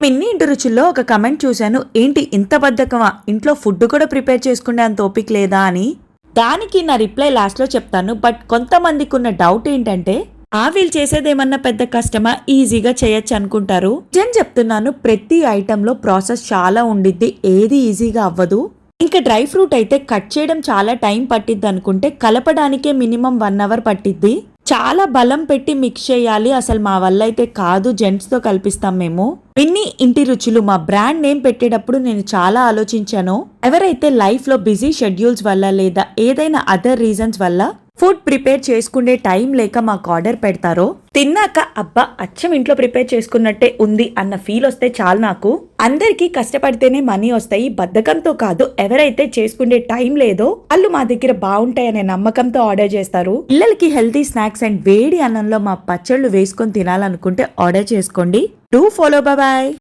మిన్ని ఇంటి రుచుల్లో ఒక కమెంట్ చూశాను, ఏంటి ఇంత బద్ధకమా, ఇంట్లో ఫుడ్ కూడా ప్రిపేర్ చేసుకునే అంత ఓపిక లేదా అని. దానికి నా రిప్లై లాస్ట్లో చెప్తాను. బట్ కొంతమందికి ఉన్న డౌట్ ఏంటంటే, వీళ్ళు చేసేదేమన్నా పెద్ద కష్టమా, ఈజీగా చేయొచ్చు అనుకుంటారు. చెప్తున్నాను, ప్రతి ఐటెంలో ప్రాసెస్ చాలా ఉండిద్ది, ఏది ఈజీగా అవ్వదు. ఇంకా డ్రై ఫ్రూట్ అయితే కట్ చేయడం చాలా టైం పట్టిద్ది అనుకుంటే, కలపడానికే మినిమం 1 అవర్ పట్టిద్ది. చాలా బలం పెట్టి మిక్స్ చేయాలి, అసలు మా వల్ల అయితే కాదు, జెంట్స్ తో కల్పిస్తాం మేము. మిన్ని ఇంటి రుచులు మా బ్రాండ్ నేమ్ పెట్టేటప్పుడు నేను చాలా ఆలోచించాను. ఎవరైతే లైఫ్ లో బిజీ షెడ్యూల్స్ వల్ల లేదా ఏదైనా అదర్ రీజన్స్ వల్ల ఫుడ్ ప్రిపేర్ చేసుకునే టైం లేక మాకు ఆర్డర్ పెడతారో, తిన్నాక అబ్బా అచ్చం ఇంట్లో ప్రిపేర్ చేసుకున్నట్టే ఉంది అన్న ఫీల్ వస్తే చాలు నాకు. అందరికీ కష్టపడితేనే మనీ వస్తాయి, బద్ధకంతో కాదు. ఎవరైతే చేసుకునే టైం లేదో వాళ్ళు మా దగ్గర బాగుంటాయనే నమ్మకంతో ఆర్డర్ చేస్తారు. పిల్లలకి హెల్తీ స్నాక్స్ అండ్ వేడి అన్నంలో మా పచ్చళ్ళు వేసుకొని తినాలనుకుంటే ఆర్డర్ చేసుకోండి. Do follow, bye.